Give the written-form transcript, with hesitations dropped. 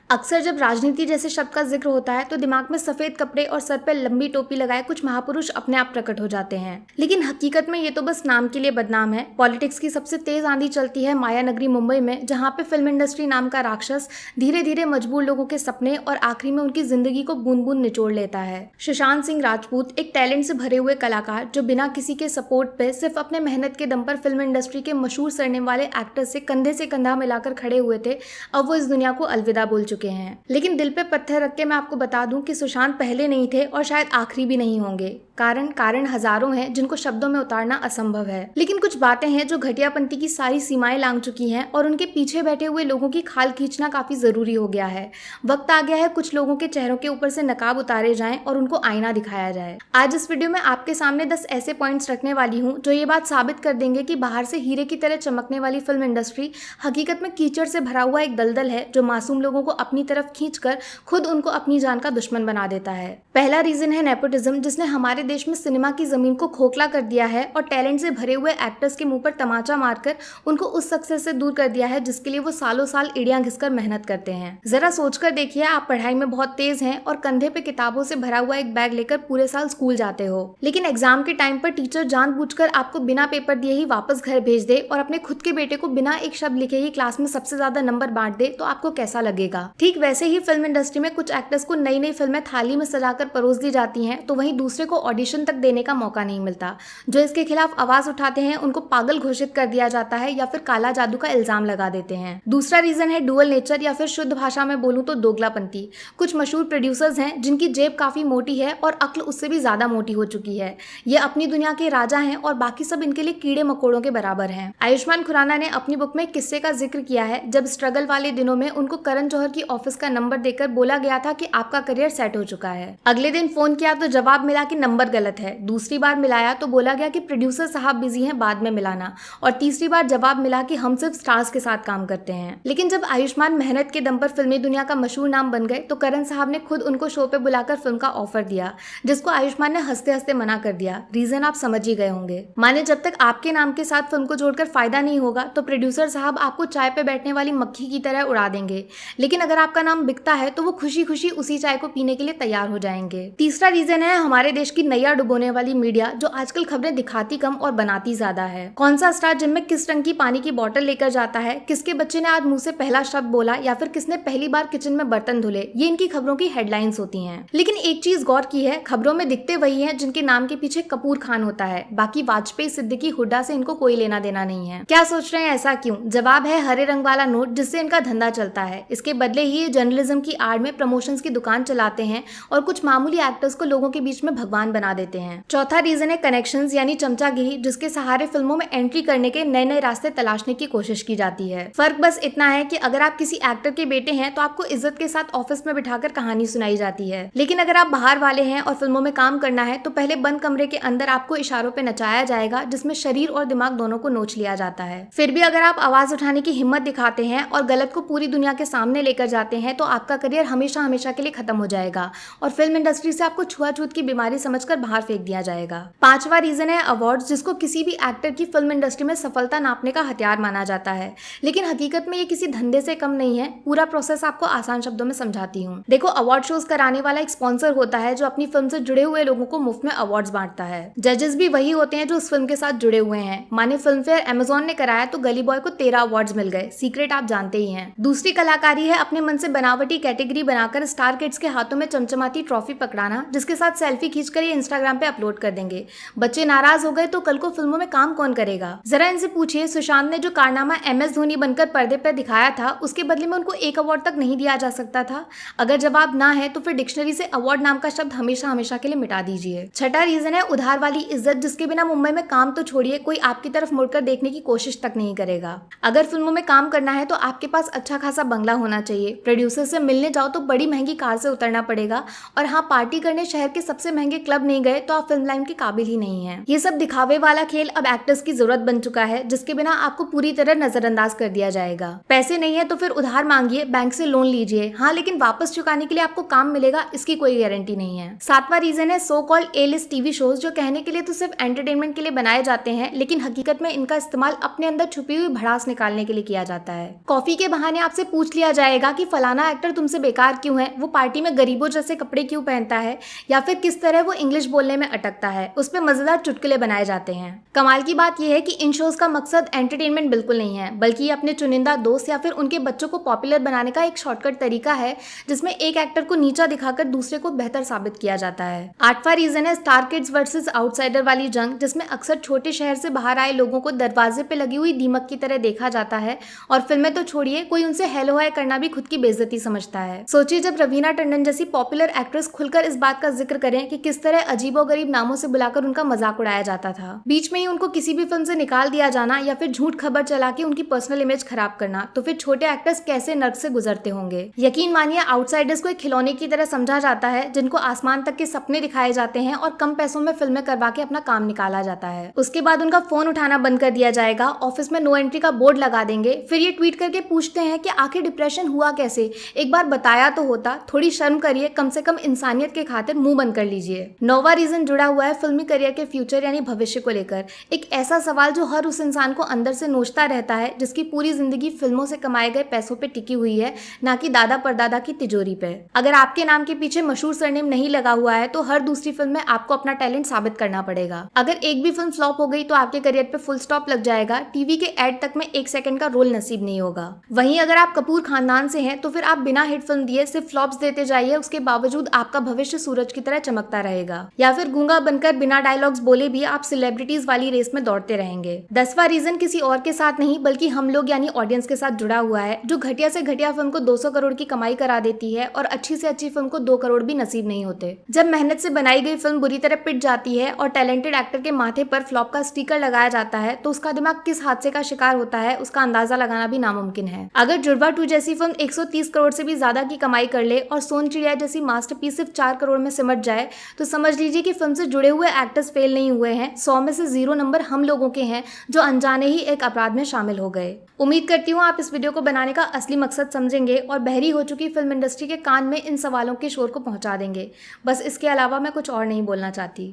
अक्सर जब राजनीति जैसे शब्द का जिक्र होता है तो दिमाग में सफेद कपड़े और सर पर लंबी टोपी लगाए कुछ महापुरुष अपने आप प्रकट हो जाते हैं, लेकिन हकीकत में ये तो बस नाम के लिए बदनाम है। पॉलिटिक्स की सबसे तेज आंधी चलती है माया नगरी मुंबई में, जहां पे फिल्म इंडस्ट्री नाम का राक्षस धीरे धीरे मजबूर लोगों के सपने और आखिरी में उनकी जिंदगी को बूंद बूंद निचोड़ लेता है। सुशांत सिंह राजपूत एक टैलेंट से भरे हुए कलाकार जो बिना किसी के सपोर्ट पे सिर्फ अपने मेहनत के दम पर फिल्म इंडस्ट्री के मशहूर सरनेम वाले एक्टर से कंधा मिलाकर खड़े हुए थे, अब वो इस दुनिया को अलविदा बोल चुके हैं। लेकिन दिल पे पत्थर रख के मैं आपको बता दूं कि सुशांत पहले नहीं थे और शायद आखिरी भी नहीं होंगे। कारण हजारों हैं जिनको शब्दों में उतारना असंभव है, लेकिन कुछ बातें हैं जो घटियापंती की सारी सीमाएं लांघ चुकी हैं और उनके पीछे बैठे हुए लोगों की खाल खींचना काफी जरूरी हो गया है। वक्त आ गया है कुछ लोगों के चेहरों के ऊपर से नकाब उतारे जाएं और उनको आईना दिखाया जाए। आज इस वीडियो में आपके सामने 10 ऐसे पॉइंट्स रखने वाली हूँ जो ये बात साबित कर देंगे कि बाहर से हीरे की तरह चमकने वाली फिल्म इंडस्ट्री हकीकत में कीचड़ से भरा हुआ एक दलदल है जो मासूम लोगों को अपनी तरफ खींचकर खुद उनको अपनी जान का दुश्मन बना देता है। पहला रीजन है नेपोटिज्म, जिसने हमारे देश में सिनेमा की जमीन को खोखला कर दिया है और टैलेंट से भरे हुए एक्टर्स के मुंह पर तमाचा मारकर उनको उस सक्सेस से दूर कर दिया है जिसके लिए वो सालों साल एड़ियां घिसकर मेहनत करते हैं। जरा सोचकर देखिए, आप पढ़ाई में बहुत तेज हैं और कंधे पे किताबों से भरा हुआ एक बैग लेकर पूरे साल स्कूल जाते हो, लेकिन एग्जाम के टाइम पर टीचर जानबूझकर आपको बिना पेपर दिए ही वापस घर भेज दे और अपने खुद के बेटे को बिना एक शब्द लिखे ही क्लास में सबसे ज्यादा नंबर बांट दे तो आपको कैसा लगेगा। ठीक वैसे ही फिल्म इंडस्ट्री में कुछ एक्टर्स को नई नई फिल्में थाली में सजाकर परोस दी जाती हैं, तो वहीं दूसरे को ऑडिशन तक देने का मौका नहीं मिलता। जो इसके खिलाफ आवाज उठाते हैं उनको पागल घोषित कर दिया जाता है या फिर काला जादू का इल्जाम लगा देते हैं। दूसरा रीजन है डुअल नेचर, या फिर शुद्ध भाषा में बोलूं तो दोगलापंती। कुछ मशहूर प्रोड्यूसर्स हैं जिनकी जेब काफी मोटी है और अक्ल उससे भी ज्यादा मोटी हो चुकी है। ये अपनी दुनिया के राजा हैं और बाकी सब इनके लिए कीड़े मकोड़ों के बराबर हैं। आयुष्मान खुराना ने अपनी बुक में एक किस्से का जिक्र किया है जब स्ट्रगल वाले दिनों में उनको करण जौहर की ऑफिस का नंबर देकर बोला गया था कि आपका करियर सेट हो चुका है। अगले दिन फोन किया तो जवाब मिला कि नंबर गलत है। दूसरी बार मिलाया तो बोला गया कि प्रोड्यूसर साहब बिजी हैं, बाद में मिलाना। और तीसरी बार जवाब मिला कि हम सिर्फ स्टार्स के साथ काम करते हैं। लेकिन जब आयुष्मान मेहनत के दम पर फिल्मी दुनिया का मशहूर नाम बन गए तो करण साहब ने खुद उनको शो पे बुलाकर फिल्म का ऑफर दिया, जिसको आयुष्मान ने हंसते हंसते मना कर दिया। रीजन आप समझ ही गए होंगे। माने जब तक आपके नाम के साथ फिल्म को जोड़कर फायदा नहीं होगा तो प्रोड्यूसर साहब आपको चाय पे बैठने वाली मक्खी की तरह उड़ा देंगे, लेकिन अगर आपका नाम बिकता है तो वो खुशी खुशी उसी चाय को पीने के लिए तैयार हो जाएंगे। तीसरा रीजन है हमारे देश की नैया डुबोने वाली मीडिया, जो आजकल खबरें दिखाती कम और बनाती ज्यादा है। कौन सा स्टार जिम में किस रंग की पानी की बोतल लेकर जाता है, किसके बच्चे ने आज मुंह से पहला शब्द बोला या फिर किसने पहली बार किचन में बर्तन धुले, ये इनकी खबरों की हेडलाइंस होती हैं। लेकिन एक चीज गौर की है, खबरों में दिखते वही हैं जिनके नाम के पीछे कपूर खान होता है। बाकी वाजपेयी, सिद्दीकी, हुड्डा से इनको कोई लेना देना नहीं है। क्या सोच रहे हैं ऐसा क्यों? जवाब है हरे रंग वाला नोट, जिससे इनका धंधा चलता है। इसके बदले ही ये जर्नलिज्म की आड़ में प्रमोशंस की दुकान चलाते हैं और कुछ मामूली एक्टर्स को लोगों के बीच में भगवान बना देते हैं। चौथा रीजन है कनेक्शंस यानी चमचागिरी, जिसके सहारे फिल्मों में एंट्री करने के नए नए रास्ते तलाशने की कोशिश की जाती है। फर्क बस इतना है कि अगर आप किसी एक्टर के बेटे हैं तो आपको इज्जत के साथ ऑफिस में बिठाकर कहानी सुनाई जाती है, लेकिन अगर आप बाहर वाले हैं और फिल्मों में काम करना है तो पहले बंद कमरे के अंदर आपको इशारों पे नचाया जाएगा, जिसमें शरीर और दिमाग दोनों को नोच लिया जाता है। फिर भी अगर आप आवाज उठाने की हिम्मत दिखाते हैं और गलत को पूरी दुनिया के सामने लेकर जाते हैं तो आपका करियर हमेशा हमेशा के लिए खत्म हो जाएगा और फिल्म इंडस्ट्री से आपको छुआछूत की बीमारी समझकर बाहर फेंक दिया जाएगा। पांचवा रीजन है अवार्ड्स, जिसको किसी भी एक्टर की फिल्म इंडस्ट्री में सफलता नापने का हथियार माना जाता है, लेकिन हकीकत में ये किसी धंधे से कम नहीं है। पूरा प्रोसेस आपको आसान शब्दों में समझाती हूँ। देखो, अवार्ड शोज कराने वाला एक स्पॉन्सर होता है जो अपनी फिल्म से जुड़े हुए लोगों को मुफ्त में अवार्ड्स बांटता है। जजेस भी वही होते हैं जो उस फिल्म के साथ जुड़े हुए हैं। माने फिल्म फेयर अमेजोन ने कराया तो गली बॉय को 13 अवार्ड्स मिल गए। सीक्रेट आप जानते ही हैं। दूसरी कलाकारी है अपने मन से बनावटी कैटेगरी बनाकर स्टार किड्स के हाथों में चमचमाती ट्रॉफी पकड़ाना, जिसके साथ सेल्फी खींचकर ये इंस्टाग्राम पे अपलोड कर देंगे। बच्चे नाराज हो गए तो कल को फिल्मों में काम कौन करेगा? जरा इनसे पूछिए, सुशांत ने जो कारनामा MS धोनी बनकर पर्दे पर दिखाया था उसके बदले में उनको एक अवार्ड तक नहीं दिया जा सकता था? अगर जवाब ना है तो फिर डिक्शनरी से अवार्ड नाम का शब्द हमेशा हमेशा के लिए मिटा दीजिए। छठा रीजन है उधार वाली इज्जत, जिसके बिना मुंबई में काम तो छोड़िए, कोई आपकी तरफ मुड़कर देखने की कोशिश तक नहीं करेगा। अगर फिल्मों में काम करना है तो आपके पास अच्छा खासा बंगला होना चाहिए। प्रोड्यूसर से मिलने जाओ तो बड़ी महंगी कार से उतरना पड़ेगा, और हाँ, पार्टी करने शहर के सबसे महंगे क्लब नहीं गए तो आप फिल्म लाइन के काबिल ही नहीं है। ये सब दिखावे वाला खेल अब एक्टर्स की जरूरत बन चुका है, जिसके बिना आपको पूरी तरह नजरअंदाज कर दिया जाएगा। पैसे नहीं है तो फिर उधार मांगिए, बैंक से लोन लीजिए, हाँ, लेकिन वापस चुकाने के लिए आपको काम मिलेगा इसकी कोई गारंटी नहीं है। सातवां रीजन है सो कॉल्ड A-लिस्ट टीवी शोज, जो कहने के लिए तो सिर्फ एंटरटेनमेंट के लिए बनाए जाते हैं, लेकिन हकीकत में इनका इस्तेमाल अपने अंदर छुपी हुई भड़ास निकालने के लिए किया जाता है। कॉफी के बहाने आपसे पूछ लिया जाएगा कि फलाना एक्टर तुमसे बेकार क्यों है, वो पार्टी में गरीबों जैसे कपड़े क्यों पहनता है, या फिर किस तरह वो इंग्लिश बोलने में अटकता है, उस पर मजेदार चुटकुले बनाए जाते हैं। कमाल की बात यह है कि इन शोज का मकसद एंटरटेनमेंट बिल्कुल नहीं है, बल्कि ये अपने चुनिंदा दोस्त या फिर उनके बच्चों को पॉपुलर बनाने का एक शॉर्टकट तरीका है, जिसमें एक एक्टर को नीचा दिखाकर दूसरे को बेहतर साबित किया जाता है। 8वां रीजन है स्टार किड्स वर्सेस आउटसाइडर वाली जंग, जिसमें अक्सर छोटे शहर से बाहर आए लोगों को दरवाजे पे लगी हुई दीमक की तरह देखा जाता है, और फिल्में तो छोड़िए, कोई उनसे हेलो हाय करना भी खुद की बेइज्जती समझता है। सोचिए जब रवीना टंडन जैसी पॉपुलर एक्ट्रेस खुलकर इस बात का जिक्र करें कि किस तरह अजीबोगरीब नामों से बुलाकर उनका मजाक उड़ाया जाता था, बीच में ही उनको किसी भी फिल्म से निकाल दिया जाना या फिर झूठ खबर चला के उनकी पर्सनल इमेज खराब करना, तो फिर छोटे एक्टर्स कैसे नर्क से गुजरते होंगे। यकीन मानिए आउटसाइडर्स को एक खिलौने की तरह समझा जाता है, जिनको आसमान तक के सपने दिखाए जाते हैं और कम पैसों में फिल्में करवा के अपना काम निकाला जाता है। उसके बाद उनका फोन उठाना बंद कर दिया जाएगा, ऑफिस में नो एंट्री का बोर्ड लगा देंगे, फिर ये ट्वीट करके पूछते हैं कि आखिर डिप्रेशन हुआ कैसे, एक बार बताया तो होता, थोड़ी शर्म करिए, कम से कम इंसानियत के खातिर मुंह बंद कर लीजिए। 9वां रीजन जुड़ा हुआ है फिल्मी करियर के फ्यूचर यानी भविष्य को लेकर, एक ऐसा सवाल जो हर उस इंसान को अंदर से नोचता रहता है जिसकी पूरी जिंदगी फिल्मों से कमाए गए पैसों पे टिकी हुई है, ना कि दादा परदादा की तिजोरी पे। अगर आपके नाम के पीछे मशहूर सरनेम नहीं लगा हुआ है तो हर दूसरी फिल्म में आपको अपना टैलेंट साबित करना पड़ेगा। अगर एक भी फिल्म फ्लॉप हो गई तो आपके करियर पे फुल स्टॉप लग जाएगा, टीवी के एड तक में 1 सेकंड का रोल नसीब नहीं होगा। वहीं अगर आप कपूर खानदान से हैं तो फिर आप बिना हिट फिल्म दिए सिर्फ फ्लॉप्स देते जाइए, उसके बावजूद आपका भविष्य सूरज की तरह चमकता रहेगा। या फिर गूंगा बनकर बिना डायलॉग्स बोले भी आप सेलिब्रिटीज वाली रेस में दौड़ते रहेंगे। 10वां रीजन किसी और के साथ नहीं बल्कि हम लोग यानी ऑडियंस के साथ जुड़ा हुआ है, जो घटिया से घटिया फिल्म को 200 करोड़ की कमाई करा देती है और अच्छी से अच्छी फिल्म को 2 करोड़ भी नसीब नहीं होते। जब मेहनत से बनाई गई फिल्म बुरी तरह पिट जाती है और टैलेंटेड एक्टर के माथे पर फ्लॉप का स्टिकर लगाया जाता है तो उसका दिमाग किस हादसे का शिकार होता है उसका अंदाजा लगाना भी नामुमकिन है। अगर जुड़वा 2 जैसी फिल्म 130 करोड़ से भी ज्यादा की कमाई कर ले और सोन चिड़िया जैसी मास्टरपीस सिर्फ 4 करोड़ में सिमट जाए तो समझ लीजिए कि फिल्म से जुड़े हुए एक्टर्स फेल नहीं हुए हैं, 100 में से 0 नंबर हम लोगों के हैं जो अनजाने ही एक अपराध में शामिल हो गए। उम्मीद करती हूँ आप इस वीडियो को बनाने का असली मकसद समझेंगे और बहरी हो चुकी फिल्म इंडस्ट्री के कान में इन सवालों के शोर को पहुंचा देंगे। बस इसके अलावा मैं कुछ और नहीं बोलना चाहती।